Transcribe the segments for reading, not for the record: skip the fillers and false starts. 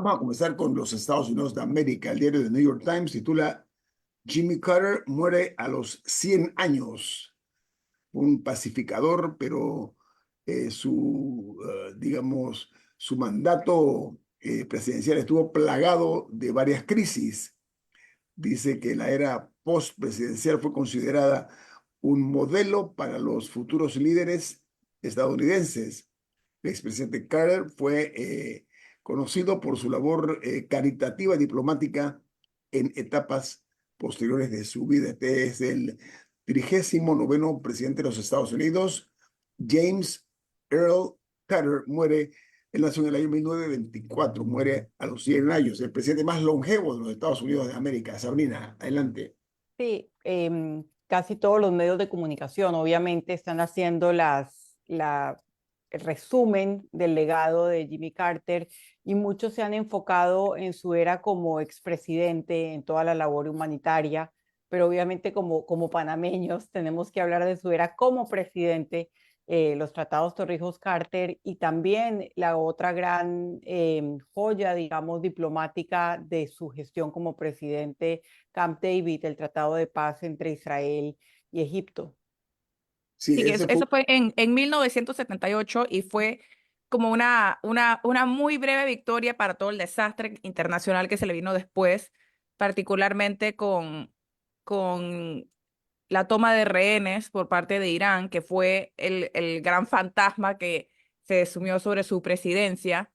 Vamos a comenzar con los Estados Unidos de América. El diario The New York Times titula Jimmy Carter muere a los 100 años. Un pacificador, pero digamos, su mandato presidencial estuvo plagado de varias crisis. Dice que la era post-presidencial fue considerada un modelo para los futuros líderes estadounidenses. El expresidente Carter fue conocido por su labor caritativa y diplomática en etapas posteriores de su vida. Este es el 39º presidente de los Estados Unidos. James Earl Carter muere. Él nació en el año 1924, muere a los 100 años. El presidente más longevo de los Estados Unidos de América. Sabrina, adelante. Sí, casi todos los medios de comunicación obviamente están haciendo el resumen del legado de Jimmy Carter y muchos se han enfocado en su era como expresidente, en toda la labor humanitaria, pero obviamente como panameños tenemos que hablar de su era como presidente, los tratados Torrijos-Carter y también la otra gran joya, digamos, diplomática de su gestión como presidente, Camp David, el tratado de paz entre Israel y Egipto. Sí, Sí, ese fue. eso fue en 1978 y fue como una muy breve victoria para todo el desastre internacional que se le vino después, particularmente con la toma de rehenes por parte de Irán, que fue el gran fantasma que se sumió sobre su presidencia,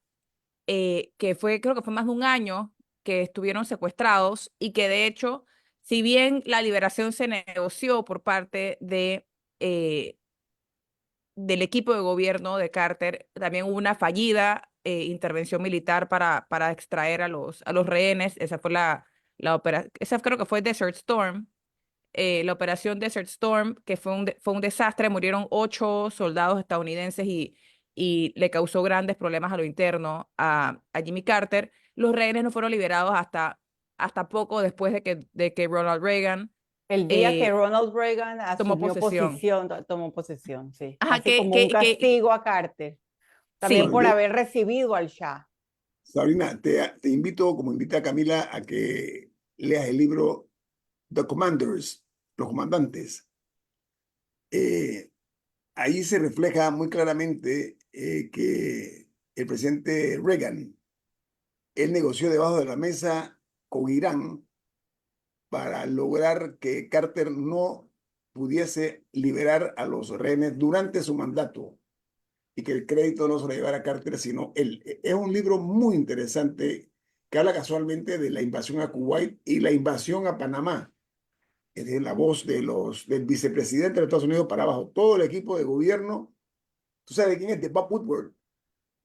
que fue, creo que fue más de un año que estuvieron secuestrados y que de hecho, si bien la liberación se negoció por parte eh, del equipo de gobierno de Carter, también hubo una fallida intervención militar para extraer a los rehenes. Esa fue la operación, esa creo que fue Desert Storm, la operación Desert Storm, que fue un desastre. Murieron 8 soldados estadounidenses y le causó grandes problemas a lo interno a Jimmy Carter. Los rehenes no fueron liberados hasta poco después de que Ronald Reagan El día que eh, Ronald Reagan tomó asumió posesión. tomó posesión, sí, Ajá, casi como un castigo a Carter, también Bueno, sí. por haber recibido al Shah. Sabrina, te invito, como invita a Camila, a que leas el libro The Commanders, Los Comandantes. Eh, Ahí se refleja muy claramente que el presidente Reagan, él negoció debajo de la mesa con Irán para lograr que Carter no pudiese liberar a los rehenes durante su mandato y que el crédito no se lo llevara a Carter, sino él. Es un libro muy interesante que habla casualmente de la invasión a Kuwait y la invasión a Panamá. Es decir, la voz del vicepresidente de los Estados Unidos para abajo, todo el equipo de gobierno. ¿Tú sabes quién es? De Bob Woodward,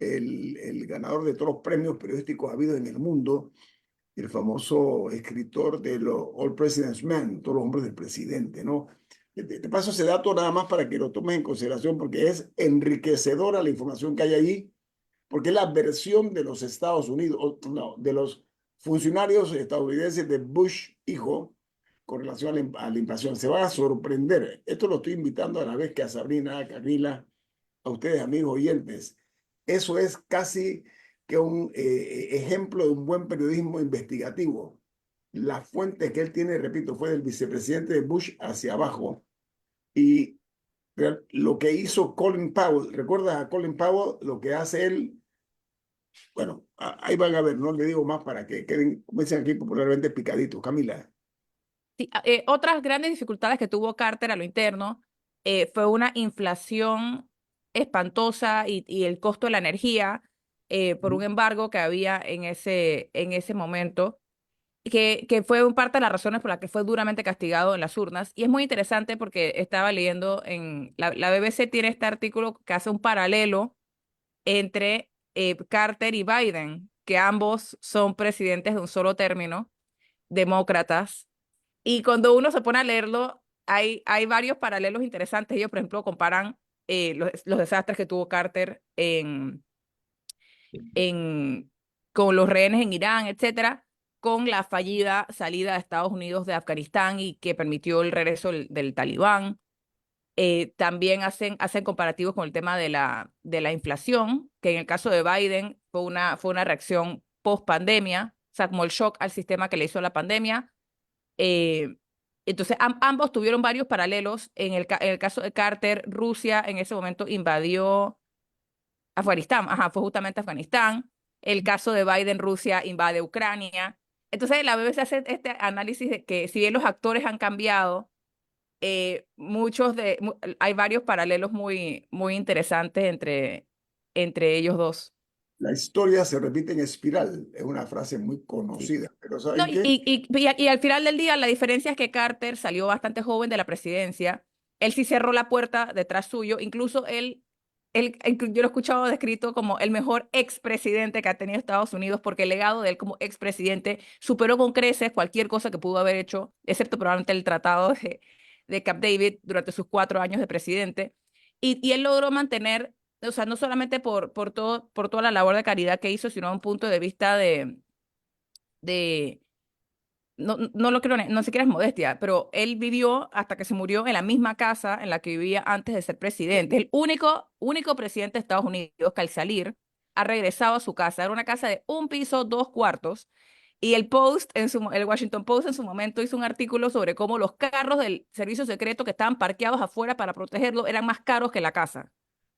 el ganador de todos los premios periodísticos habidos en el mundo, el famoso escritor de los All President's Men, todos los hombres del presidente, ¿no? Te paso ese dato nada más para que lo tomes en consideración porque es enriquecedora la información que hay allí, porque es la versión de los Estados Unidos, no, de los funcionarios estadounidenses de Bush hijo con relación a la invasión. Se van a sorprender. Esto lo estoy invitando a la vez que a Sabrina, a Camila, a ustedes, amigos oyentes. Eso es casi que un ejemplo de un buen periodismo investigativo. La fuente que él tiene, repito, fue del vicepresidente de Bush hacia abajo. Y lo que hizo Colin Powell, ¿recuerdas a Colin Powell? Lo que hace él, bueno, ahí van a ver, no le digo más para que queden, como dicen aquí popularmente, picaditos. Camila. Sí, otras grandes dificultades que tuvo Carter a lo interno fue una inflación espantosa y el costo de la energía por un embargo que había en ese momento, que fue un parte de las razones por las que fue duramente castigado en las urnas. Y es muy interesante porque estaba leyendo en la BBC tiene este artículo que hace un paralelo entre Carter y Biden, que ambos son presidentes de un solo término, demócratas, y cuando uno se pone a leerlo, hay varios paralelos interesantes. Ellos, por ejemplo, comparan los desastres que tuvo Carter en, con los rehenes en Irán, etcétera, con la fallida salida de Estados Unidos de Afganistán y que permitió el regreso del Talibán. También hacen comparativos con el tema de la inflación, que en el caso de Biden fue una reacción post pandemia, o sea, como el shock al sistema que le hizo la pandemia. Entonces, ambos tuvieron varios paralelos. En el caso de Carter, Rusia en ese momento invadió Afganistán, ajá, fue justamente Afganistán. El caso de Biden, Rusia invade Ucrania. Entonces, la BBC hace este análisis de que si bien los actores han cambiado, hay varios paralelos muy interesantes entre ellos dos. La historia se repite en espiral, es una frase muy Sí. conocida, pero No, ¿saben qué? y al final del día, la diferencia es que Carter salió bastante joven de la presidencia. Él sí cerró la puerta detrás suyo. Incluso yo lo he escuchado descrito como el mejor expresidente que ha tenido Estados Unidos, porque el legado de él como expresidente superó con creces cualquier cosa que pudo haber hecho, excepto probablemente el tratado de Camp David durante sus 4 años de presidente. Y él logró mantener, o sea, no solamente por toda la labor de caridad que hizo, sino a un punto de vista de no lo creo, no siquiera es modestia, pero él vivió hasta que se murió en la misma casa en la que vivía antes de ser presidente. El único presidente de Estados Unidos que al salir ha regresado a su casa. Era una casa de 1 piso, 2 cuartos. Y el Washington Post en su momento hizo un artículo sobre cómo los carros del servicio secreto que estaban parqueados afuera para protegerlo eran más caros que la casa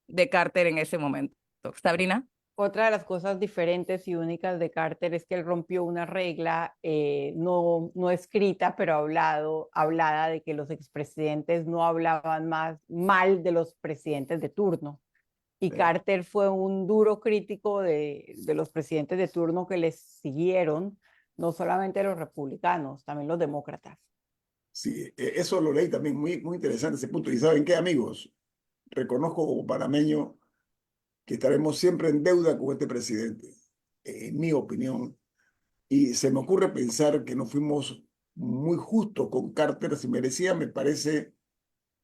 de Carter en ese momento. Sabrina. Otra de las cosas diferentes y únicas de Carter es que él rompió una regla no escrita, pero hablada de que los expresidentes no hablaban más mal de los presidentes de turno. Y Carter fue un duro crítico de los presidentes de turno que les siguieron, no solamente los republicanos, también los demócratas. Sí, eso lo leí también, muy, muy interesante ese punto. ¿Y saben qué, amigos? Reconozco como panameño que estaremos siempre en deuda con este presidente, en mi opinión. Y se me ocurre pensar que no fuimos muy justos con Carter. Si merecía, me parece,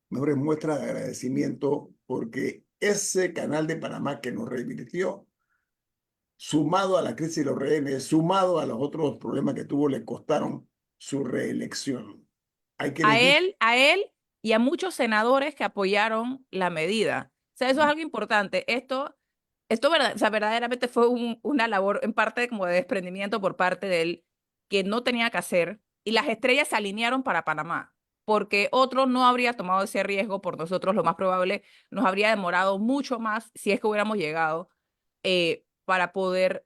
mejores muestras de agradecimiento, porque ese canal de Panamá que nos revirtió, sumado a la crisis de los rehenes, sumado a los otros problemas que tuvo, le costaron su reelección. Hay que A elegir. él y a muchos senadores que apoyaron la medida. O sea, eso es algo importante. O sea, verdaderamente fue una labor en parte como de desprendimiento por parte de él que no tenía que hacer, y las estrellas se alinearon para Panamá, porque otro no habría tomado ese riesgo por nosotros. Lo más probable nos habría demorado mucho más si es que hubiéramos llegado para poder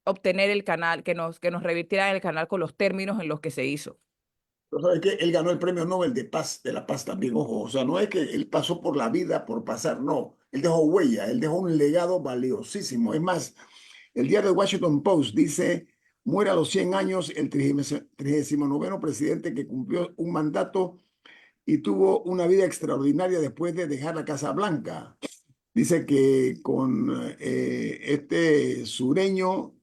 obtener el canal, que nos revirtieran el canal con los términos en los que se hizo. Pero ¿sabes qué? Él ganó el Premio Nobel de Paz, de la Paz también, ojo. O sea, no es que él pasó por la vida por pasar, no. Él dejó huella, él dejó un legado valiosísimo. Es más, el diario Washington Post dice, muere a los 100 años el 39º presidente que cumplió un mandato y tuvo una vida extraordinaria después de dejar la Casa Blanca. Dice que con este sureño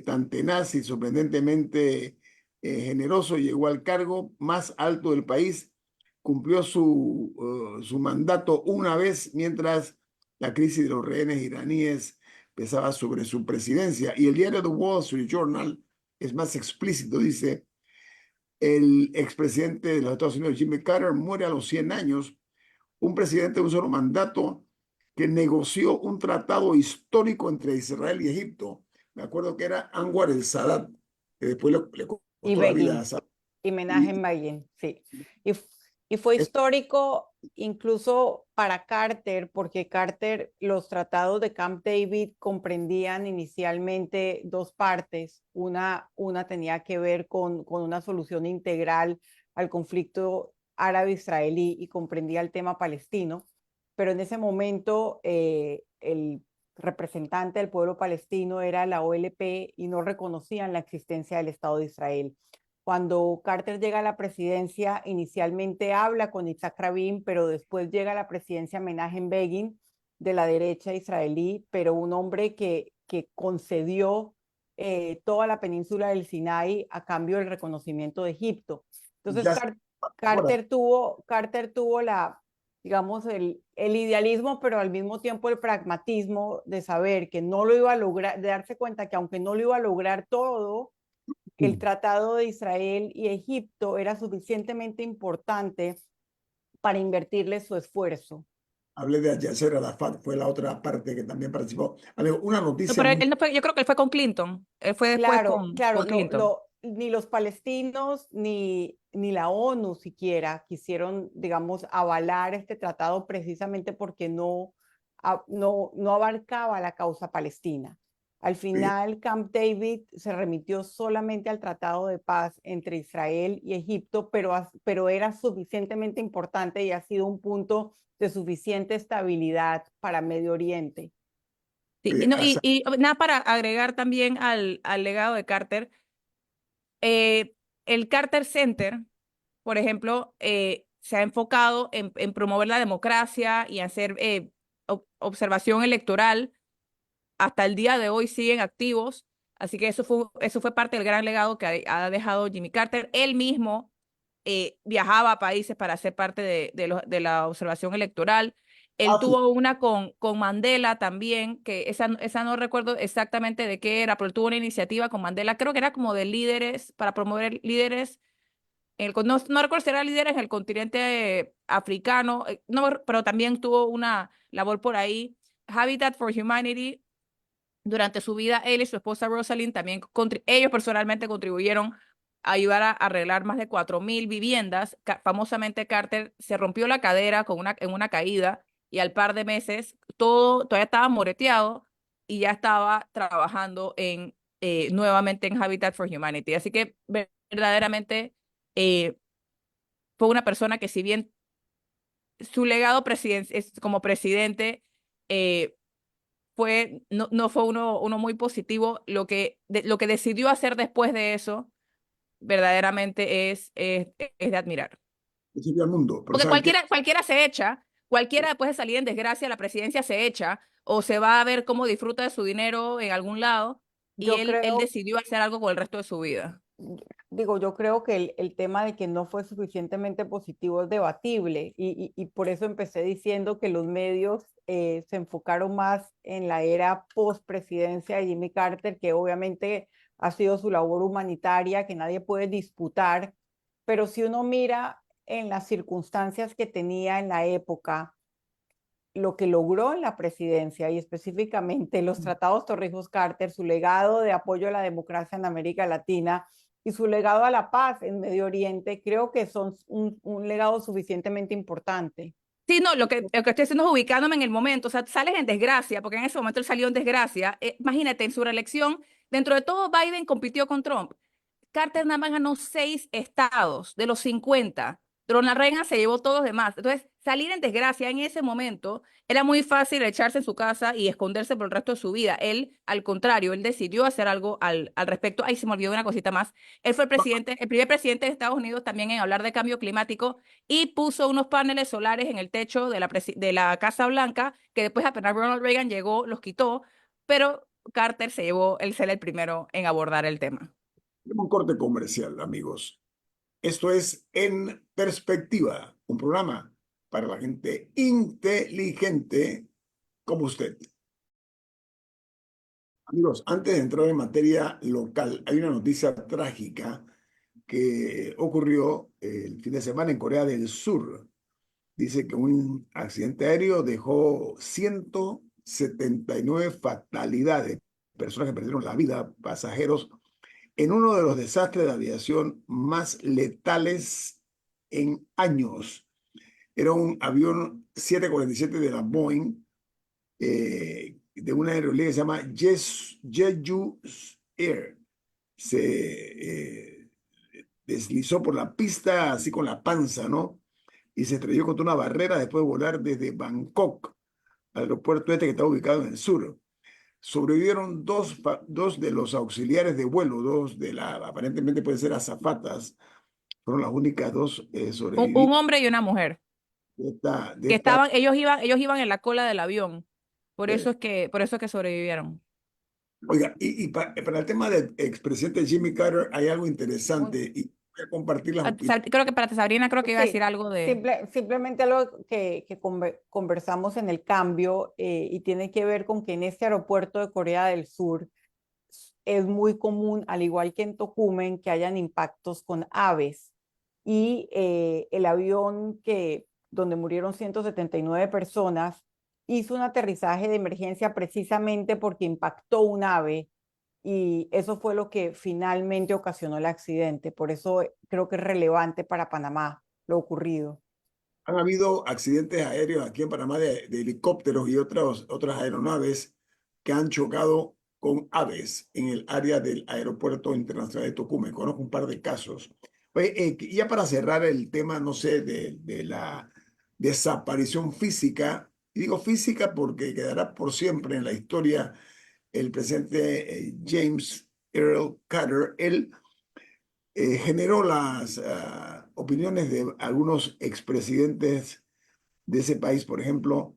tan tenaz y sorprendentemente generoso llegó al cargo más alto del país, cumplió su mandato una vez mientras la crisis de los rehenes iraníes pesaba sobre su presidencia. Y el diario The Wall Street Journal es más explícito, dice, el expresidente de los Estados Unidos, Jimmy Carter, muere a los 100 años, un presidente de un solo mandato que negoció un tratado histórico entre Israel y Egipto. Me acuerdo que era Anwar el Sadat, que después le Y costó la vida a Begin, Sadat. y Y Menachem Begin, sí. Y, y fue es- histórico incluso para Carter, porque Carter, los tratados de Camp David comprendían inicialmente dos partes. Una tenía que ver con una solución integral al conflicto árabe-israelí y comprendía el tema palestino, pero en ese momento el representante del pueblo palestino era la OLP y no reconocían la existencia del Estado de Israel. Cuando Carter llega a la presidencia, inicialmente habla con Yitzhak Rabin, pero después llega a la presidencia Menachem Begin de la derecha israelí, pero un hombre que concedió toda la península del Sinai a cambio del reconocimiento de Egipto. Entonces, ya, ahora, Carter tuvo digamos, el idealismo, pero al mismo tiempo el pragmatismo de saber que no lo iba a lograr, de darse cuenta que aunque no lo iba a lograr todo, el tratado de Israel y Egipto era suficientemente importante para invertirle su esfuerzo. Hablé de Yasser Arafat, fue la otra parte que también participó. Amigo, una No, noticia pero muy... él no fue, yo creo que él fue con Clinton. Él fue después Claro, claro, con Clinton. ni los palestinos ni la ONU siquiera quisieron, digamos, avalar este tratado precisamente porque no abarcaba la causa palestina. Al Sí, final, Camp David se remitió solamente al tratado de paz entre Israel y Egipto, pero era suficientemente importante y ha sido un punto de suficiente estabilidad para Medio Oriente. Sí, sí, y, no, y nada para agregar también al legado de Carter. El Carter Center, por ejemplo, se ha enfocado en promover la democracia y hacer observación electoral. Hasta el día de hoy siguen activos. Así que eso fue parte del gran legado que ha dejado Jimmy Carter. Él mismo viajaba a países para ser parte de la observación electoral. Él sí. tuvo una con Mandela también, que esa no recuerdo exactamente de qué era, pero él tuvo una iniciativa con Mandela, creo que era como de líderes, para promover líderes, no recuerdo si era líderes en el continente africano, no, pero también tuvo una labor por ahí. Habitat for Humanity, durante su vida, él y su esposa Rosalind también, ellos personalmente contribuyeron a ayudar a arreglar más de 4.000 viviendas. Famosamente, Carter se rompió la cadera en una caída y al par de meses todavía estaba moreteado y ya estaba trabajando nuevamente en Habitat for Humanity. Así que verdaderamente eh, fue una persona que, si bien su legado como presidente eh, no fue uno muy positivo. Lo que decidió hacer después de eso, verdaderamente es de admirar. Que sirvió al mundo. Pero Porque ¿sabe qué? cualquiera se echa, cualquiera después de salir en desgracia, la presidencia se echa, o se va a ver cómo disfruta de su dinero en algún lado, y Yo él creo decidió hacer algo con el resto de su vida. yo creo que el tema de que no fue suficientemente positivo es debatible y por eso empecé diciendo que los medios se enfocaron más en la era post-presidencia de Jimmy Carter, que obviamente ha sido su labor humanitaria, que nadie puede disputar, pero si uno mira en las circunstancias que tenía en la época, lo que logró en la presidencia y específicamente los tratados Torrijos-Carter, su legado de apoyo a la democracia en América Latina y su legado a la paz en Medio Oriente, creo que son un legado suficientemente importante. Sí, no, lo que estoy haciendo es ubicándome en el momento, o sea, sales en desgracia, porque en ese momento él salió en desgracia. Imagínate, en su reelección, dentro de todo, Biden compitió con Trump. Carter nada más ganó 6 estados de los 50. Ronald Reagan se llevó todos los demás. Entonces, salir en desgracia en ese momento era muy fácil echarse en su casa y esconderse por el resto de su vida. Él, al contrario, él decidió hacer algo al respecto. Ay, se me olvidó una cosita más. Él fue el primer presidente de Estados Unidos también en hablar de cambio climático y puso unos paneles solares en el techo de la Casa Blanca, que después apenas Ronald Reagan llegó, los quitó, pero Carter se llevó el ser el primero en abordar el tema. Tenemos un corte comercial, amigos. Esto es En Perspectiva, un programa para la gente inteligente como usted. Amigos, antes de entrar en materia local, hay una noticia trágica que ocurrió el fin de semana en Corea del Sur. Dice que un accidente aéreo dejó 179 fatalidades, personas que perdieron la vida, pasajeros, en uno de los desastres de aviación más letales en años. Era un avión 747 de la Boeing, de una aerolínea que se llama Jeju Air. Se deslizó por la pista así con la panza, ¿no? Y se estrelló contra una barrera después de volar desde Bangkok al aeropuerto este que está ubicado en el sur. Sobrevivieron dos de los auxiliares de vuelo, dos de aparentemente pueden ser azafatas, fueron las únicas dos Un sobrevivientes hombre y una mujer de que esta. ellos iban en la cola del avión. eh, Por eso es que sobrevivieron. Oiga, para el tema del expresidente Jimmy Carter hay algo interesante y voy a compartir las opiniones. Creo que para Sabrina creo que iba a decir Sí, algo de... simplemente algo que conversamos en el cambio y tiene que ver con que en este aeropuerto de Corea del Sur es muy común, al igual que en Tocumen, que hayan impactos con aves. Y el avión donde murieron 179 personas, hizo un aterrizaje de emergencia precisamente porque impactó un ave y eso fue lo que finalmente ocasionó el accidente. Por eso creo que es relevante para Panamá lo ocurrido. Han habido accidentes aéreos aquí en Panamá de helicópteros y otras aeronaves que han chocado con aves en el área del Aeropuerto Internacional de Tocumen. Conozco un par de casos. Oye, ya para cerrar el tema, no sé, de la desaparición física, y digo física porque quedará por siempre en la historia el presidente James Earl Carter. Él generó las opiniones de algunos expresidentes de ese país. Por ejemplo,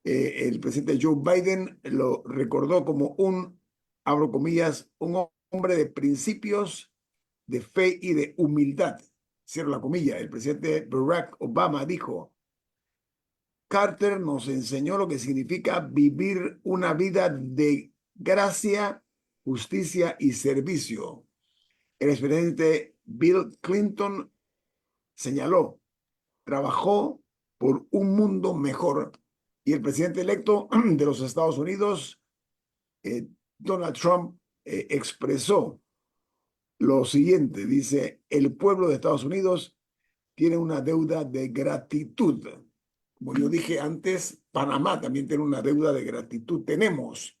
el presidente Joe Biden lo recordó como abro comillas, un hombre de principios, de fe y de humildad. Cierro la comilla. El presidente Barack Obama dijo: Carter nos enseñó lo que significa vivir una vida de gracia, justicia y servicio. El expresidente Bill Clinton señaló: trabajó por un mundo mejor. Y el presidente electo de los Estados Unidos, Donald Trump, expresó lo siguiente. Dice: el pueblo de Estados Unidos tiene una deuda de gratitud. Como yo dije antes, Panamá también tiene una deuda de gratitud. Tenemos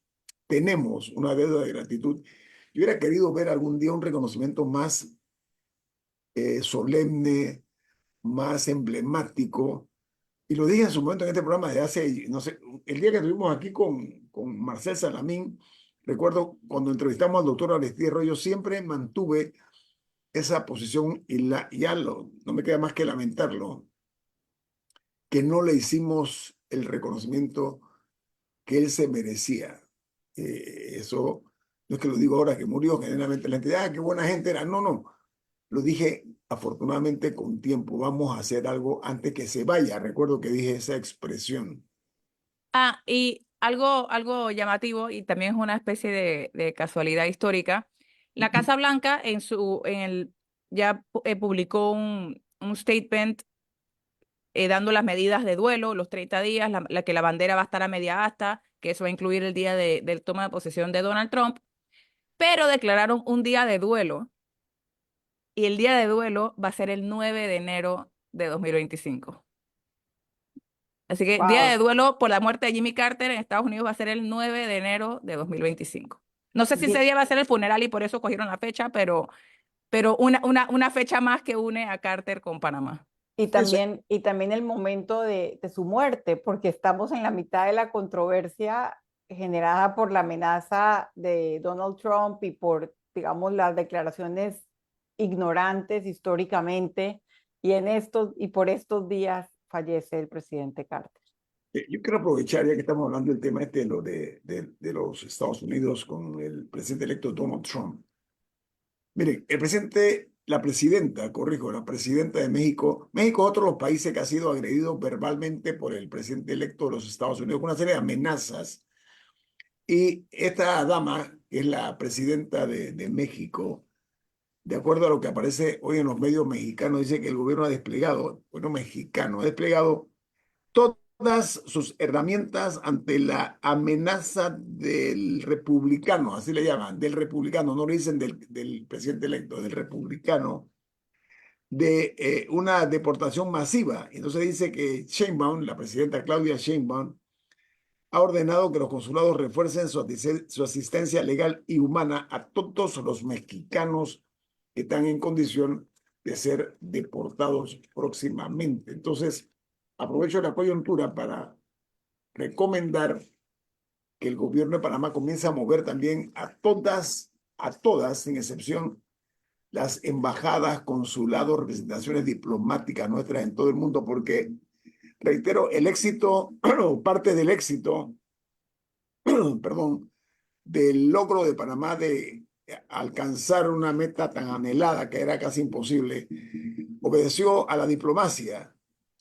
una deuda de gratitud. Yo hubiera querido ver algún día un reconocimiento más solemne, más emblemático. Y lo dije en su momento en este programa de hace, no sé, el día que estuvimos aquí con Marcel Salamín, recuerdo cuando entrevistamos al doctor Aristide Royo, siempre mantuve esa posición y no me queda más que lamentarlo, que no le hicimos el reconocimiento que él se merecía. Eso no es que lo digo ahora que murió, generalmente la gente, qué buena gente era. No, no. Lo dije afortunadamente con tiempo. Vamos a hacer algo antes que se vaya. Recuerdo que dije esa expresión. Y algo llamativo y también es una especie de casualidad histórica. La Casa Blanca ya publicó un statement dando las medidas de duelo, los 30 días, que la bandera va a estar a media asta, que eso va a incluir el día del toma de posesión de Donald Trump, pero declararon un día de duelo y el día de duelo va a ser el 9 de enero de 2025. Así que día de Wow. duelo por la muerte de Jimmy Carter en Estados Unidos va a ser el 9 de enero de 2025. No sé si ese día va a ser el funeral y por eso cogieron la fecha, pero una fecha más que une a Carter con Panamá. Eso, Y también el momento de su muerte, porque estamos en la mitad de la controversia generada por la amenaza de Donald Trump y por, digamos, las declaraciones ignorantes históricamente, y por estos días fallece el presidente Carter. yo quiero aprovechar, ya que estamos hablando del tema de los Estados Unidos con el presidente electo Donald Trump. Miren, la presidenta de México. México es otro de los países que ha sido agredido verbalmente por el presidente electo de los Estados Unidos con una serie de amenazas. Y esta dama, que es la presidenta de México, de acuerdo a lo que aparece hoy en los medios mexicanos, dice que el gobierno mexicano ha desplegado todas sus herramientas ante la amenaza del republicano, así le llaman, del republicano, no le dicen del presidente electo, del republicano, de una deportación masiva. Entonces dice que Sheinbaum, la presidenta Claudia Sheinbaum, ha ordenado que los consulados refuercen su asistencia legal y humana a todos los mexicanos que están en condición de ser deportados próximamente. Entonces, aprovecho la coyuntura para recomendar que el gobierno de Panamá comience a mover también a todas, sin excepción, las embajadas, consulados, representaciones diplomáticas nuestras en todo el mundo, porque, reitero, el éxito, parte del éxito, perdón, del logro de Panamá de alcanzar una meta tan anhelada que era casi imposible, obedeció a la diplomacia,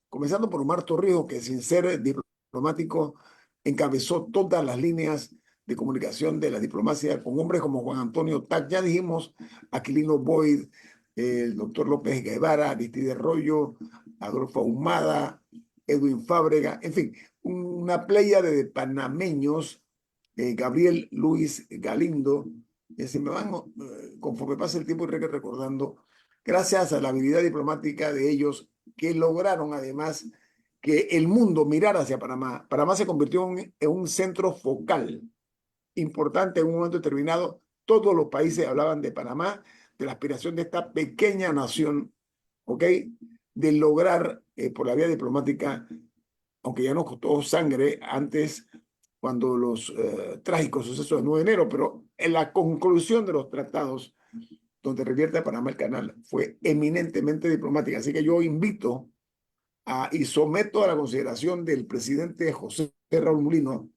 comenzando por Omar Torrijos, que sin ser diplomático encabezó todas las líneas de comunicación de la diplomacia con hombres como Juan Antonio Tac, ya dijimos, Aquilino Boyd, el doctor López Guevara, Aristide Rollo, Adolfo Ahumada, Edwin Fábrega, en fin, una pléyade de panameños, Gabriel Luis Galindo, se me van, conforme pasa el tiempo, recordando, gracias a la habilidad diplomática de ellos, que lograron además que el mundo mirara hacia Panamá. Panamá se convirtió en un centro focal importante en un momento determinado. Todos los países hablaban de Panamá, de la aspiración de esta pequeña nación, ¿ok? De lograr por la vía diplomática, aunque ya nos costó sangre antes, cuando los trágicos sucesos del 9 de enero, pero en la conclusión de los tratados donde revierte a Panamá el canal fue eminentemente diplomática. Así que yo invito y someto a la consideración del presidente José Raúl Mulino,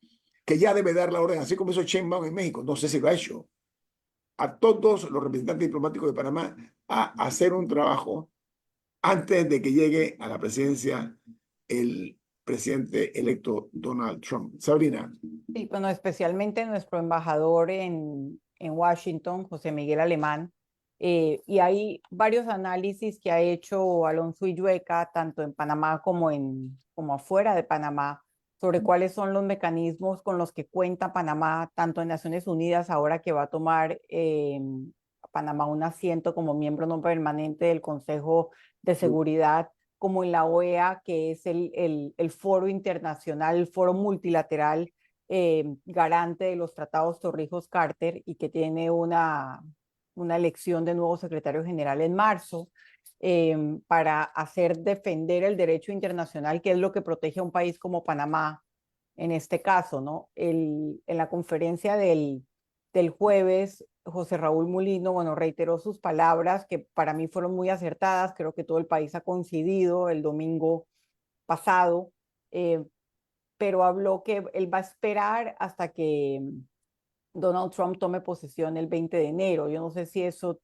que ya debe dar la orden, así como hizo Sheinbaum en México, no sé si lo ha hecho, a todos los representantes diplomáticos de Panamá a hacer un trabajo antes de que llegue a la presidencia el presidente electo Donald Trump. Sabrina. Sí, bueno, especialmente nuestro embajador en Washington, José Miguel Alemán, y hay varios análisis que ha hecho Alonso Illueca, tanto en Panamá como afuera de Panamá, sobre cuáles son los mecanismos con los que cuenta Panamá, tanto en Naciones Unidas, ahora que va a tomar Panamá un asiento como miembro no permanente del Consejo de Seguridad, como en la OEA, que es el foro internacional, el foro multilateral garante de los tratados Torrijos-Carter y que tiene una elección de nuevo secretario general en marzo, para hacer defender el derecho internacional, que es lo que protege a un país como Panamá en este caso, ¿no? En la conferencia del jueves, José Raúl Mulino, bueno, reiteró sus palabras que para mí fueron muy acertadas, creo que todo el país ha coincidido el domingo pasado, pero habló que él va a esperar hasta que Donald Trump tome posesión el 20 de enero. Yo no sé si eso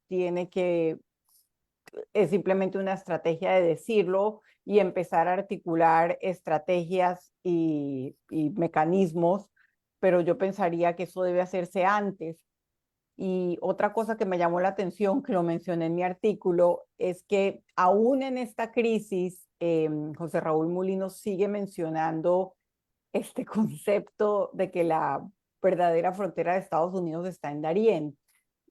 es simplemente una estrategia de decirlo y empezar a articular estrategias y mecanismos, pero yo pensaría que eso debe hacerse antes. Y otra cosa que me llamó la atención, que lo mencioné en mi artículo, es que aún en esta crisis, José Raúl Mulino sigue mencionando este concepto de que la verdadera frontera de Estados Unidos está en Darién.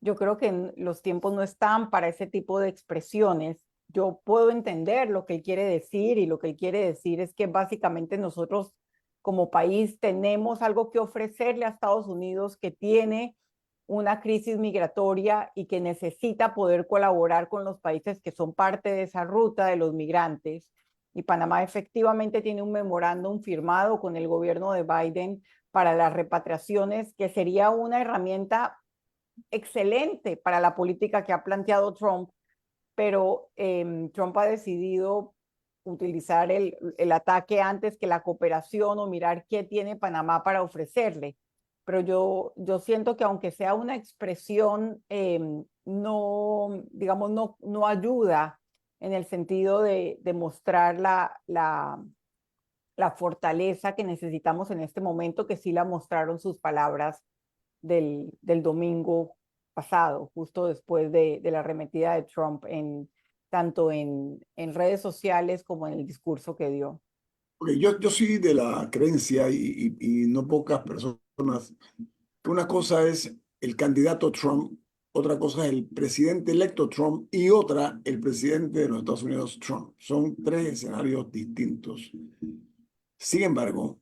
Yo creo que los tiempos no están para ese tipo de expresiones. Yo puedo entender lo que él quiere decir, y lo que él quiere decir es que básicamente nosotros como país tenemos algo que ofrecerle a Estados Unidos, que tiene una crisis migratoria y que necesita poder colaborar con los países que son parte de esa ruta de los migrantes. Y Panamá efectivamente tiene un memorándum firmado con el gobierno de Biden para las repatriaciones, que sería una herramienta excelente para la política que ha planteado Trump, pero Trump ha decidido utilizar el ataque antes que la cooperación, o mirar qué tiene Panamá para ofrecerle. Pero yo siento que aunque sea una expresión, no, digamos, no ayuda en el sentido de mostrar la fortaleza que necesitamos en este momento, que sí la mostraron sus palabras del domingo pasado, justo después de la arremetida de Trump, tanto en redes sociales como en el discurso que dio. Okay, yo soy de la creencia, y no pocas personas, que una cosa es el candidato Trump, otra cosa es el presidente electo Trump y otra el presidente de los Estados Unidos Trump. Son tres escenarios distintos. Sin embargo,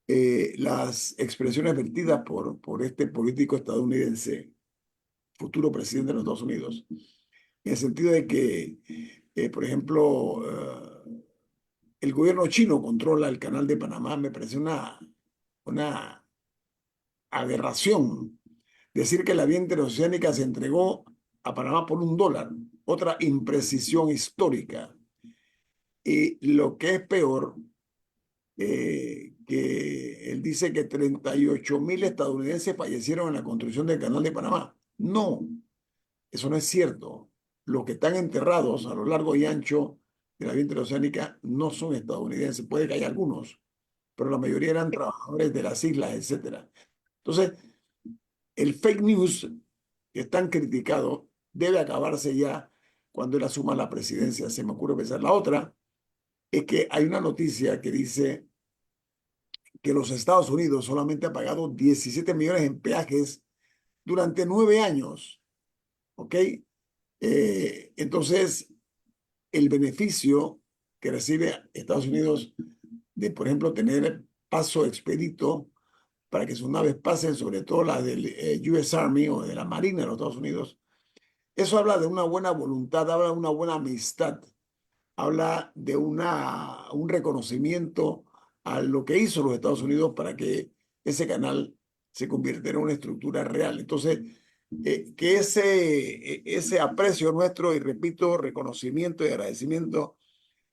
las expresiones vertidas por este político estadounidense, futuro presidente de los Estados Unidos, en el sentido de que, por ejemplo, el gobierno chino controla el canal de Panamá, me parece una aberración. Decir que la vía interoceánica se entregó a Panamá por $1, otra imprecisión histórica. Y lo que es peor, que él dice que 38.000 estadounidenses fallecieron en la construcción del canal de Panamá. No, eso no es cierto. Los que están enterrados a lo largo y ancho de la vía interoceánica no son estadounidenses. Puede que haya algunos, pero la mayoría eran trabajadores de las islas, etc. Entonces, el fake news, que es tan criticado, debe acabarse ya, cuando él asuma la presidencia, se me ocurre pensar. La otra es que hay una noticia que dice que los Estados Unidos solamente ha pagado 17 millones en peajes durante 9 años, ¿ok? Entonces, el beneficio que recibe Estados Unidos de, por ejemplo, tener paso expedito para que sus naves pasen, sobre todo las del US Army o de la Marina de los Estados Unidos, eso habla de una buena voluntad, habla de una buena amistad, habla de un reconocimiento a lo que hizo los Estados Unidos para que ese canal se convirtiera en una estructura real. Entonces, que ese aprecio nuestro, y repito, reconocimiento y agradecimiento,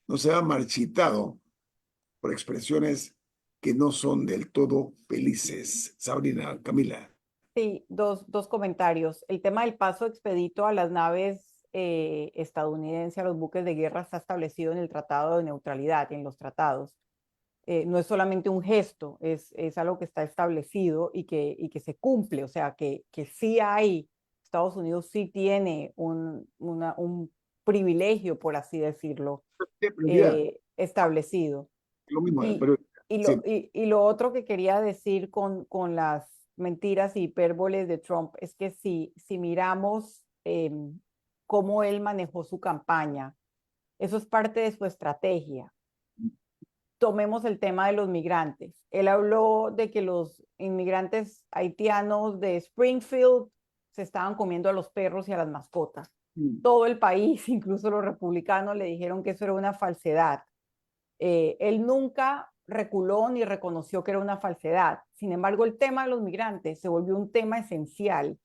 no sea marchitado por expresiones que no son del todo felices. Sabrina, Camila. Sí, dos comentarios. El tema del paso expedito a las naves estadounidenses, a los buques de guerra, está establecido en el Tratado de Neutralidad, en los tratados. No es solamente un gesto, es algo que está establecido y que se cumple, o sea, que sí hay, Estados Unidos sí tiene un privilegio, por así decirlo, establecido. Lo mismo, Y, pero sí. y lo otro que quería decir con las mentiras y hipérboles de Trump es que si miramos cómo él manejó su campaña, eso es parte de su estrategia. Tomemos el tema de los migrantes. Él habló de que los inmigrantes haitianos de Springfield se estaban comiendo a los perros y a las mascotas. Todo el país, incluso los republicanos, le dijeron que eso era una falsedad. Él nunca reculó ni reconoció que era una falsedad. Sin embargo, el tema de los migrantes se volvió un tema esencial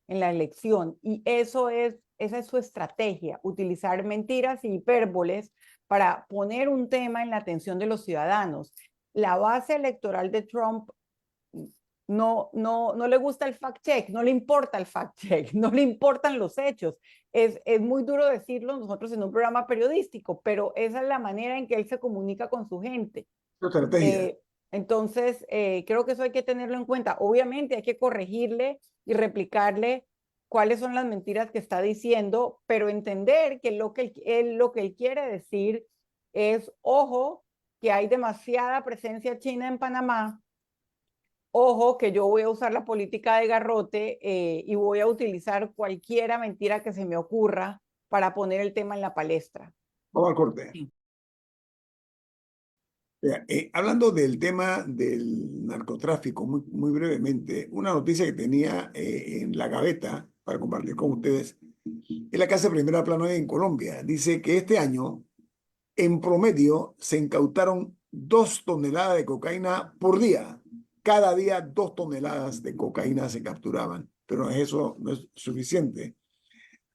en la elección y esa es su estrategia, utilizar mentiras y hipérboles para poner un tema en la atención de los ciudadanos. La base electoral de Trump no le gusta el fact check, no le importa el fact check, no le importan los hechos. Es muy duro decirlo nosotros en un programa periodístico, pero esa es la manera en que él se comunica con su gente. Estrategia. Entonces, creo que eso hay que tenerlo en cuenta. Obviamente hay que corregirle y replicarle cuáles son las mentiras que está diciendo, pero entender que lo que él quiere decir es, ojo, que hay demasiada presencia china en Panamá. Ojo, que yo voy a usar la política de garrote y voy a utilizar cualquiera mentira que se me ocurra para poner el tema en la palestra. Vamos al corte. Sí. Hablando del tema del narcotráfico, muy brevemente, una noticia que tenía en la gaveta para compartir con ustedes es la que hace primera plano en Colombia. Dice que este año, en promedio, se incautaron 2 toneladas de cocaína por día. Cada día 2 toneladas de cocaína se capturaban, pero eso no es suficiente.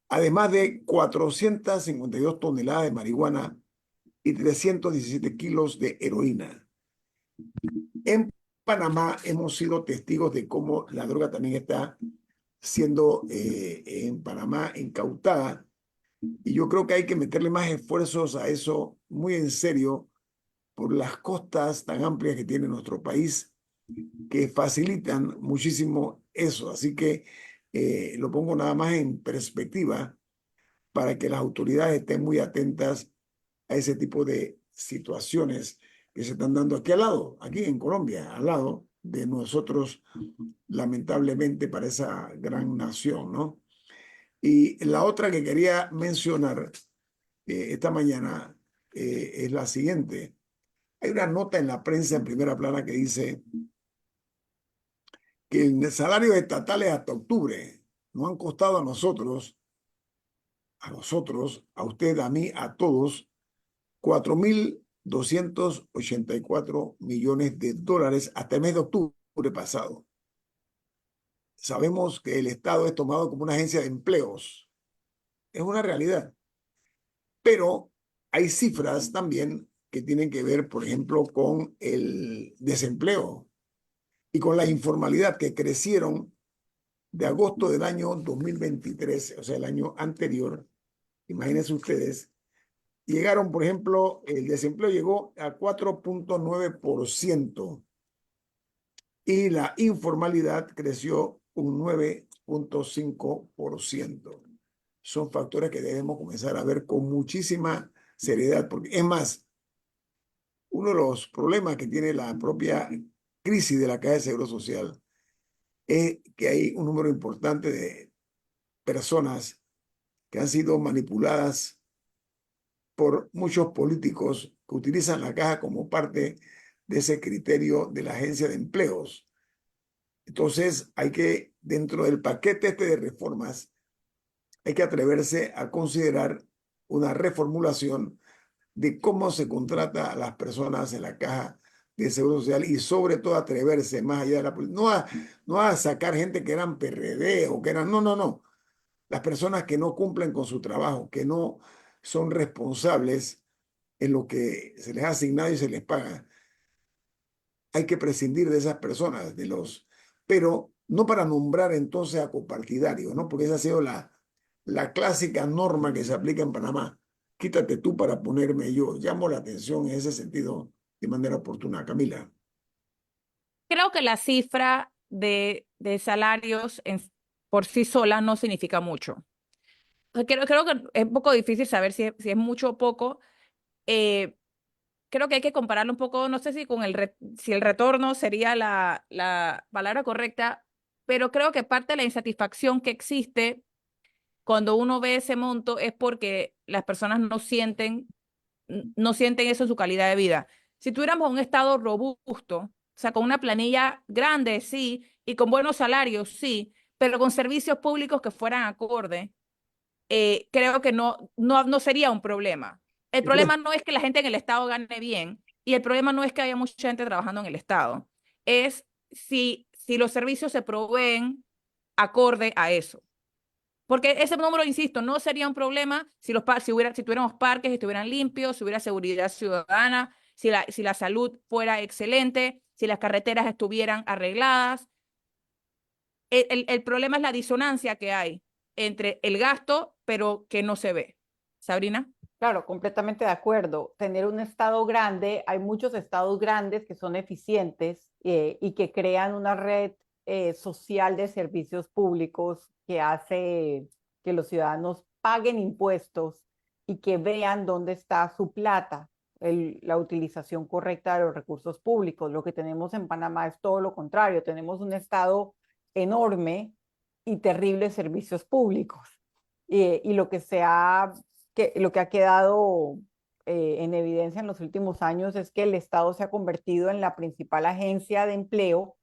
Además de 452 toneladas de marihuana y 317 kilos de heroína. En Panamá hemos sido testigos de cómo la droga también está siendo en Panamá incautada, y yo creo que hay que meterle más esfuerzos a eso muy en serio por las costas tan amplias que tiene nuestro país, que facilitan muchísimo eso. Así que lo pongo nada más en perspectiva para que las autoridades estén muy atentas a ese tipo de situaciones que se están dando aquí al lado, aquí en Colombia, al lado de nosotros, lamentablemente para esa gran nación, ¿no? Y la otra que quería mencionar esta mañana es la siguiente. Hay una nota en la prensa en primera plana que dice que el salario estatales hasta octubre nos han costado a nosotros, a usted, a mí, a todos, 4.284 millones de dólares hasta el mes de octubre pasado. Sabemos que el Estado es tomado como una agencia de empleos. Es una realidad. Pero hay cifras también que tienen que ver, por ejemplo, con el desempleo y con la informalidad, que crecieron de agosto del año 2023, o sea, el año anterior. Imagínense ustedes, llegaron, por ejemplo, el desempleo llegó a 4.9% y la informalidad creció un 9.5%. son factores que debemos comenzar a ver con muchísima seriedad, porque es más, uno de los problemas que tiene la propia crisis de la Caja de Seguro Social es que hay un número importante de personas que han sido manipuladas por muchos políticos que utilizan la caja como parte de ese criterio de la agencia de empleos. Entonces, hay que, dentro del paquete este de reformas, hay que atreverse a considerar una reformulación de cómo se contrata a las personas en la caja de Seguro Social y sobre todo atreverse más allá de la política, no a sacar gente que eran PRD o que eran, no. Las personas que no cumplen con su trabajo, que no son responsables en lo que se les ha asignado y se les paga. Hay que prescindir de esas personas, pero no para nombrar entonces a copartidarios, ¿no? Porque esa ha sido la clásica norma que se aplica en Panamá. Quítate tú para ponerme yo. Llamo la atención en ese sentido de manera oportuna. Camila. Creo que la cifra de salarios por sí sola no significa mucho. Creo que es un poco difícil saber si es mucho o poco. Creo que hay que compararlo un poco, no sé si con si el retorno sería la palabra correcta, pero creo que parte de la insatisfacción que existe cuando uno ve ese monto es porque las personas no sienten eso en su calidad de vida. Si tuviéramos un Estado robusto, o sea, con una planilla grande, sí, y con buenos salarios, sí, pero con servicios públicos que fueran acorde, creo que no sería un problema. El problema no es que la gente en el Estado gane bien y el problema no es que haya mucha gente trabajando en el Estado. Es si los servicios se proveen acorde a eso. Porque ese número, insisto, no sería un problema si tuviéramos parques, estuvieran limpios, si hubiera seguridad ciudadana, si la salud fuera excelente, si las carreteras estuvieran arregladas. El problema es la disonancia que hay entre el gasto, pero que no se ve. Sabrina. Claro, completamente de acuerdo. Tener un estado grande, hay muchos estados grandes que son eficientes y que crean una red social de servicios públicos que hace que los ciudadanos paguen impuestos y que vean dónde está su plata, la utilización correcta de los recursos públicos. Lo que tenemos en Panamá es todo lo contrario. Tenemos un estado enorme y terribles servicios públicos. Y lo lo que ha quedado en evidencia en los últimos años es que el Estado se ha convertido en la principal agencia de empleo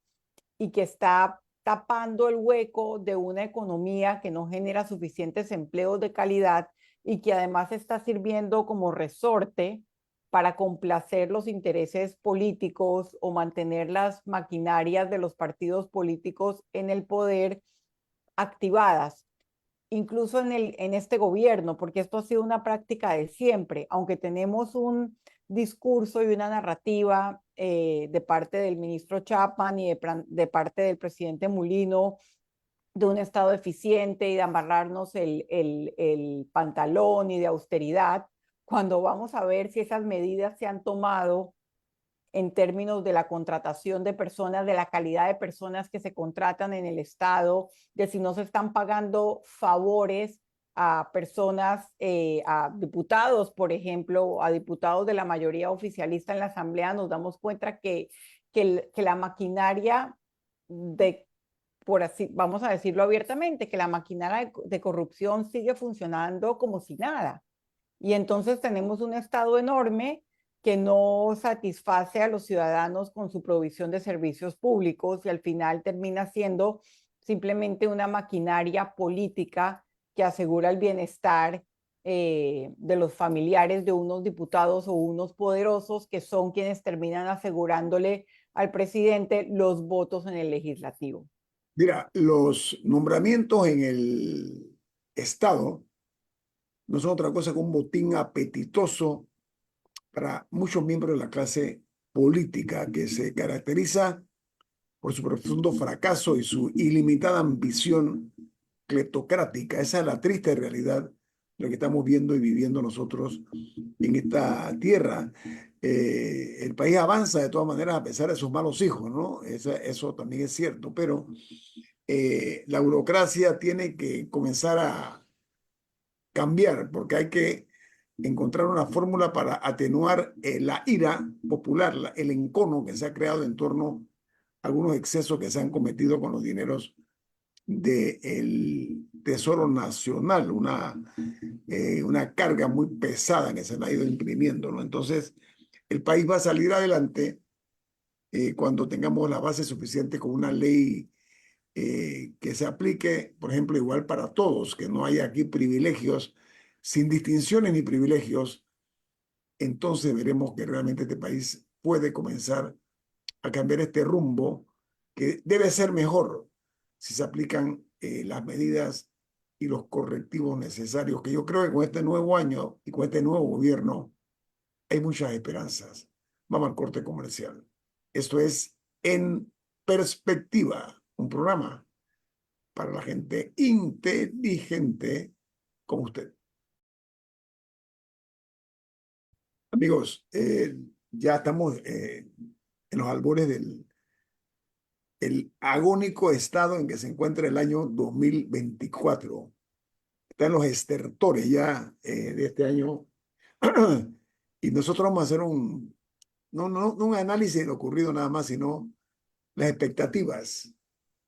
y que está tapando el hueco de una economía que no genera suficientes empleos de calidad y que además está sirviendo como resorte para complacer los intereses políticos o mantener las maquinarias de los partidos políticos en el poder activadas, incluso en este gobierno, porque esto ha sido una práctica de siempre, aunque tenemos un discurso y una narrativa de parte del ministro Chapman y de parte del presidente Mulino de un Estado eficiente y de amarrarnos el pantalón y de austeridad, cuando vamos a ver si esas medidas se han tomado en términos de la contratación de personas, de la calidad de personas que se contratan en el Estado, de si no se están pagando favores a personas, a diputados, por ejemplo, a diputados de la mayoría oficialista en la Asamblea, nos damos cuenta que la maquinaria por así, vamos a decirlo abiertamente, que la maquinaria de corrupción sigue funcionando como si nada. Y entonces tenemos un Estado enorme que no satisface a los ciudadanos con su provisión de servicios públicos y al final termina siendo simplemente una maquinaria política que asegura el bienestar de los familiares de unos diputados o unos poderosos que son quienes terminan asegurándole al presidente los votos en el legislativo. Mira, los nombramientos en el Estado no son otra cosa que un botín apetitoso para muchos miembros de la clase política que se caracteriza por su profundo fracaso y su ilimitada ambición cleptocrática. Esa es la triste realidad de lo que estamos viendo y viviendo nosotros en esta tierra. El país avanza de todas maneras a pesar de sus malos hijos, ¿no? Eso también es cierto, pero la burocracia tiene que comenzar cambiar, porque hay que encontrar una fórmula para atenuar la ira popular, el encono que se ha creado en torno a algunos excesos que se han cometido con los dineros del Tesoro Nacional, una carga muy pesada que se le ha ido imprimiendo, ¿no? Entonces, el país va a salir adelante cuando tengamos la base suficiente con una ley que se aplique, por ejemplo, igual para todos, que no haya aquí privilegios, sin distinciones ni privilegios. Entonces veremos que realmente este país puede comenzar a cambiar este rumbo, que debe ser mejor si se aplican las medidas y los correctivos necesarios, que yo creo que con este nuevo año y con este nuevo gobierno hay muchas esperanzas. Vamos al corte comercial. Esto es En Perspectiva, un programa para la gente inteligente como usted. Amigos, ya estamos en los albores del el agónico estado en que se encuentra el año 2024. Están los estertores ya de este año. Y nosotros vamos a hacer no un análisis de lo ocurrido nada más, sino las expectativas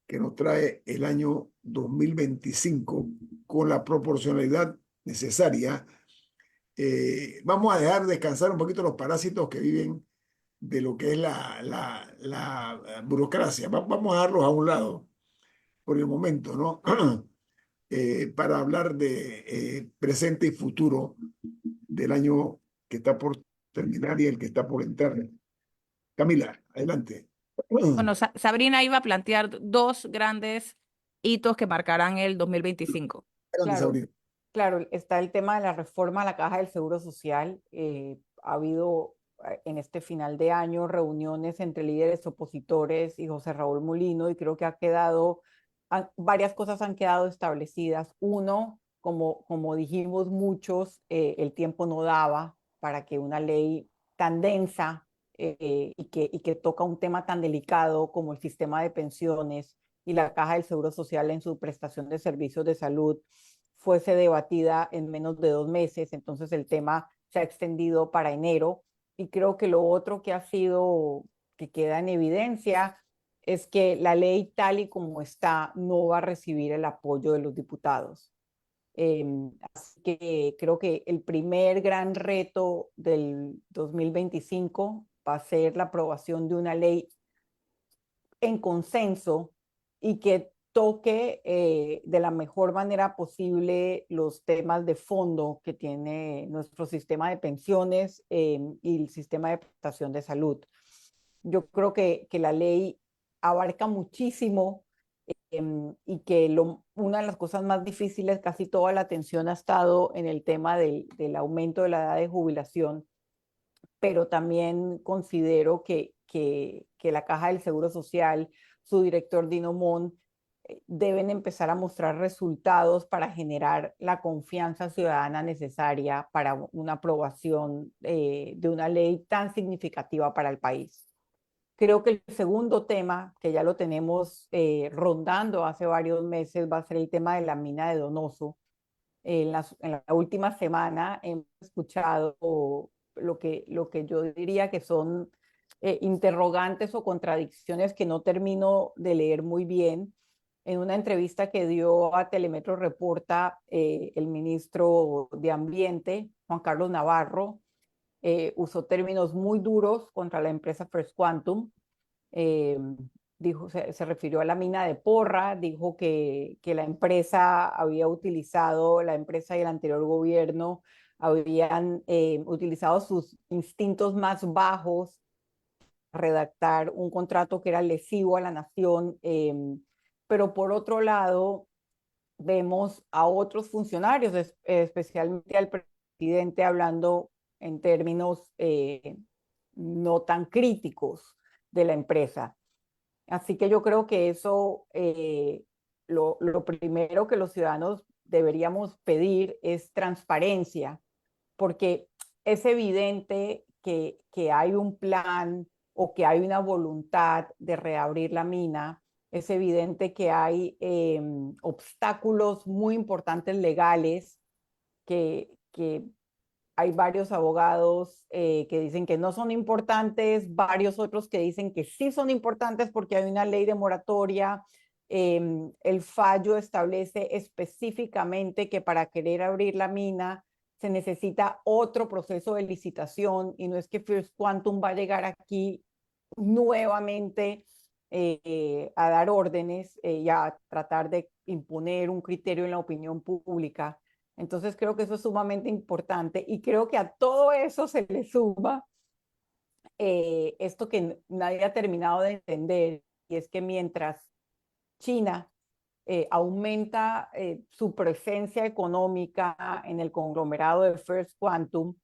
que nos trae el año 2025 con la proporcionalidad necesaria. Vamos a dejar descansar un poquito los parásitos que viven de lo que es la burocracia. Vamos a darlos a un lado por el momento, ¿no? Para hablar de presente y futuro del año que está por terminar y el que está por entrar. Camila, adelante. Bueno, Sabrina iba a plantear dos grandes hitos que marcarán el 2025. Adelante, Claro, Sabrina. claro, está el tema de la reforma a la Caja del Seguro Social. Ha habido en este final de año reuniones entre líderes opositores y José Raúl Mulino, y creo que varias cosas han quedado establecidas. Uno, como dijimos muchos, el tiempo no daba para que una ley tan densa y que toca un tema tan delicado como el sistema de pensiones y la Caja del Seguro Social en su prestación de servicios de salud fuese debatida en menos de 2 meses. Entonces el tema se ha extendido para enero, y creo que lo otro que queda en evidencia es que la ley tal y como está no va a recibir el apoyo de los diputados. Así que creo que el primer gran reto del 2025 va a ser la aprobación de una ley en consenso y que toque de la mejor manera posible los temas de fondo que tiene nuestro sistema de pensiones y el sistema de prestación de salud. Yo creo que la ley abarca muchísimo y que una de las cosas más difíciles, casi toda la atención ha estado en el tema del aumento de la edad de jubilación, pero también considero que la Caja del Seguro Social, su director Dino Mon, deben empezar a mostrar resultados para generar la confianza ciudadana necesaria para una aprobación de una ley tan significativa para el país. Creo que el segundo tema, que ya lo tenemos rondando hace varios meses, va a ser el tema de la mina de Donoso. En la última semana hemos escuchado lo que yo diría que son interrogantes o contradicciones que no termino de leer muy bien. En una entrevista que dio a Telemetro Reporta el ministro de Ambiente, Juan Carlos Navarro, usó términos muy duros contra la empresa First Quantum. Se refirió a la mina de Porra, dijo que la empresa la empresa y el anterior gobierno habían utilizado sus instintos más bajos para redactar un contrato que era lesivo a la nación, pero por otro lado vemos a otros funcionarios, especialmente al presidente, hablando en términos no tan críticos de la empresa. Así que yo creo que eso, lo primero que los ciudadanos deberíamos pedir es transparencia, porque es evidente que hay un plan o que hay una voluntad de reabrir la mina. Es evidente que hay obstáculos muy importantes legales que hay varios abogados que dicen que no son importantes, varios otros que dicen que sí son importantes porque hay una ley de moratoria. El fallo establece específicamente que para querer abrir la mina se necesita otro proceso de licitación y no es que First Quantum va a llegar aquí nuevamente a dar órdenes y a tratar de imponer un criterio en la opinión pública. Entonces creo que eso es sumamente importante y creo que a todo eso se le suma esto que nadie ha terminado de entender y es que mientras China aumenta su presencia económica en el conglomerado de First Quantum,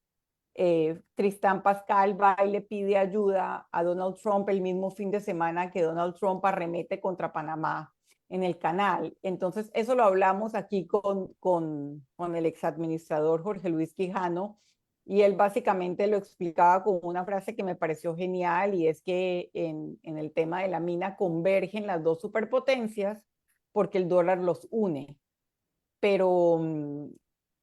Tristán Pascal va y le pide ayuda a Donald Trump el mismo fin de semana que Donald Trump arremete contra Panamá en el canal. Entonces, eso lo hablamos aquí con el exadministrador Jorge Luis Quijano y él básicamente lo explicaba con una frase que me pareció genial y es que en el tema de la mina convergen las dos superpotencias porque el dólar los une. Pero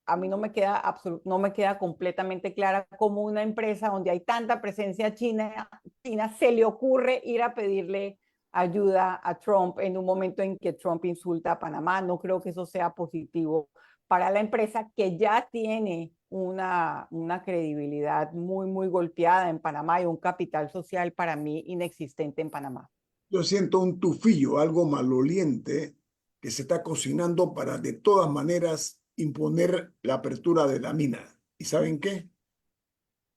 a mí no me queda completamente clara cómo una empresa donde hay tanta presencia china se le ocurre ir a pedirle ayuda a Trump en un momento en que Trump insulta a Panamá. No creo que eso sea positivo para la empresa que ya tiene una credibilidad muy, muy golpeada en Panamá y un capital social para mí inexistente en Panamá. Yo siento un tufillo, algo maloliente, que se está cocinando para de todas maneras imponer la apertura de la mina. ¿Y saben qué?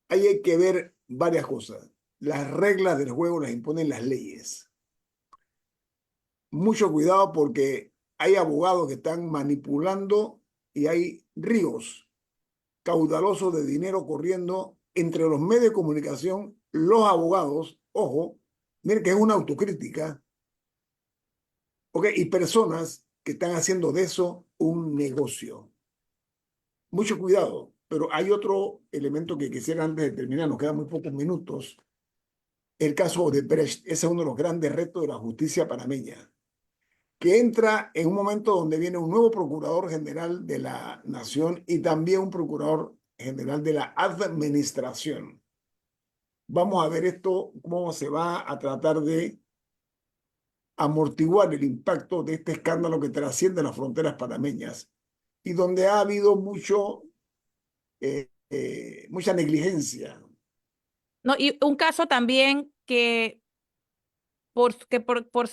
Ahí hay que ver varias cosas. Las reglas del juego las imponen las leyes. Mucho cuidado porque hay abogados que están manipulando y hay ríos caudalosos de dinero corriendo entre los medios de comunicación, los abogados, ojo, miren que es una autocrítica, ¿ok? Y personas que están haciendo de eso un negocio. Mucho cuidado, pero hay otro elemento que quisiera antes de terminar, nos quedan muy pocos minutos. El caso de Brecht, ese es uno de los grandes retos de la justicia panameña, que entra en un momento donde viene un nuevo procurador general de la nación y también un procurador general de la administración. Vamos a ver esto, cómo se va a tratar de amortiguar el impacto de este escándalo que trasciende las fronteras panameñas y donde ha habido mucha negligencia. No, y un caso también que por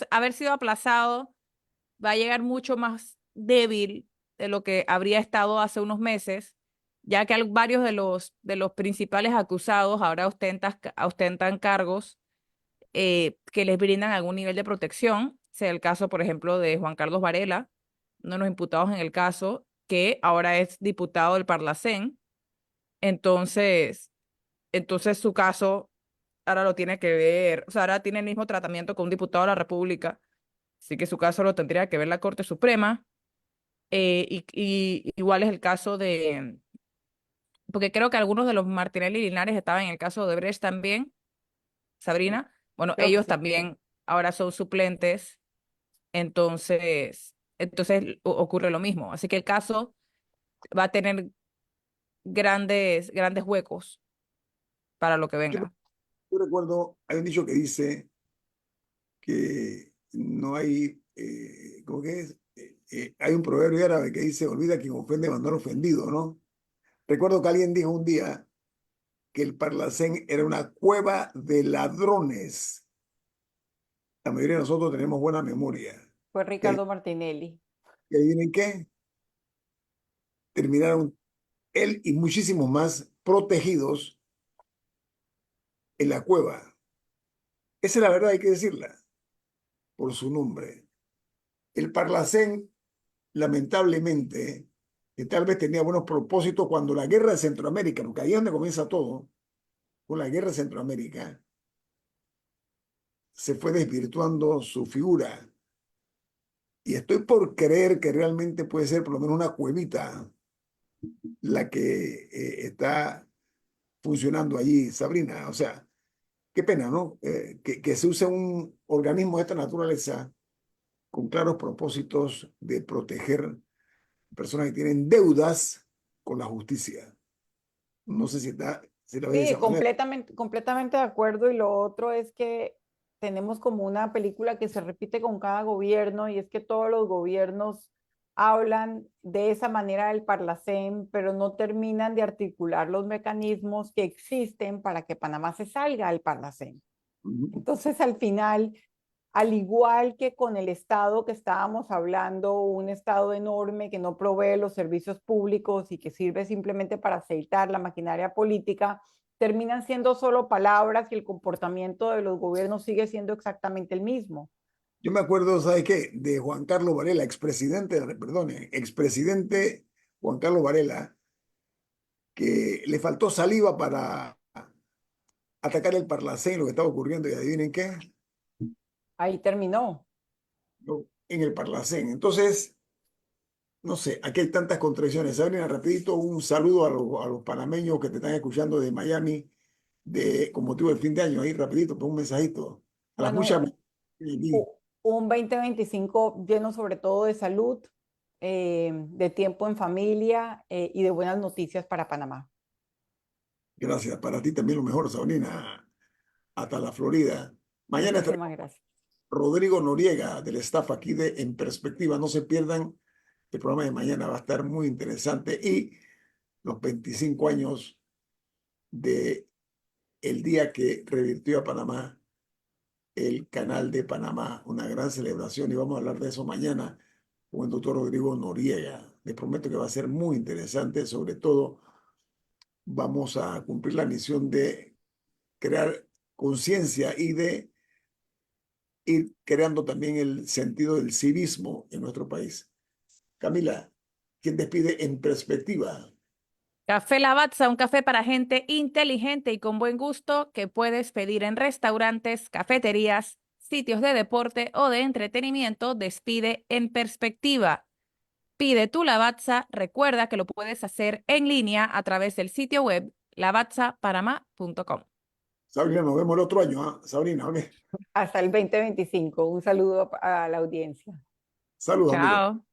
haber sido aplazado va a llegar mucho más débil de lo que habría estado hace unos meses, ya que varios de los principales acusados ahora ostentan cargos que les brindan algún nivel de protección. Sea el caso, por ejemplo, de Juan Carlos Varela, uno de los imputados en el caso, que ahora es diputado del Parlacén. Entonces, entonces su caso ahora lo tiene que ver, o sea, ahora tiene el mismo tratamiento que un diputado de la República, así que su caso lo tendría que ver la Corte Suprema. Y igual es el caso de, porque creo que algunos de los Martinelli y Linares estaban en el caso de Brecht también, Sabrina. Bueno, Creo que ellos sí. también ahora son suplentes, entonces ocurre lo mismo. Así que el caso va a tener grandes huecos para lo que Yo, venga. yo recuerdo, hay un dicho que dice que no hay, ¿cómo que es? Hay un proverbio árabe que dice, olvida quien ofende mandar ofendido, ¿no? Recuerdo que alguien dijo un día que el Parlacén era una cueva de ladrones. La mayoría de nosotros tenemos buena memoria. Fue ¿Y Ricardo Martinelli. adivinen qué? Terminaron él y muchísimos más protegidos en la cueva. Esa es la verdad, hay que decirla, por su nombre. El Parlacén, lamentablemente, que tal vez tenía buenos propósitos cuando la guerra de Centroamérica, porque ahí es donde comienza todo, con la guerra de Centroamérica, se fue desvirtuando su figura. Y estoy por creer que realmente puede ser por lo menos una cuevita la que está funcionando allí, Sabrina. O sea, qué pena, ¿no? Que se use un organismo de esta naturaleza con claros propósitos de proteger personas que tienen deudas con la justicia. No sé si la ves de Sí, esa manera. completamente de acuerdo. Y lo otro es que tenemos como una película que se repite con cada gobierno y es que todos los gobiernos hablan de esa manera del Parlacén, pero no terminan de articular los mecanismos que existen para que Panamá se salga del Parlacén. Ujú. Entonces, al final, al igual que con el Estado que estábamos hablando, un Estado enorme que no provee los servicios públicos y que sirve simplemente para aceitar la maquinaria política, terminan siendo solo palabras y el comportamiento de los gobiernos sigue siendo exactamente el mismo. Yo me acuerdo, ¿sabes qué? De Juan Carlos Varela, expresidente Juan Carlos Varela, que le faltó saliva para atacar el Parlacén, lo que estaba ocurriendo, y adivinen qué, Ahí terminó. en el Parlacén. Entonces, no sé, aquí hay tantas contradicciones. Sabrina, rapidito, un saludo a los panameños que te están escuchando de Miami, con motivo del fin de año, ahí rapidito, pon un mensajito. A las muchas. Bueno, un 2025 lleno sobre todo de salud, de tiempo en familia y de buenas noticias para Panamá. Gracias, para ti también lo mejor, Sabrina, hasta la Florida. Mañana estaremos Muchísimas gracias. Rodrigo Noriega del staff aquí de En Perspectiva. No se pierdan el programa de mañana, va a estar muy interesante. Y los 25 años de el día que revirtió a Panamá el canal de Panamá, una gran celebración y vamos a hablar de eso mañana con el doctor Rodrigo Noriega. Les prometo que va a ser muy interesante, sobre todo vamos a cumplir la misión de crear conciencia y de ir creando también el sentido del civismo en nuestro país. Camila, ¿quién despide En Perspectiva? Café Lavazza, un café para gente inteligente y con buen gusto que puedes pedir en restaurantes, cafeterías, sitios de deporte o de entretenimiento. Despide En Perspectiva. Pide tu Lavazza. Recuerda que lo puedes hacer en línea a través del sitio web lavazzapanamá.com. Sabrina, nos vemos el otro año, ¿ah? Sabrina, ¿ok? Hasta el 2025. Un saludo a la audiencia. Saludos, amigos. Chao.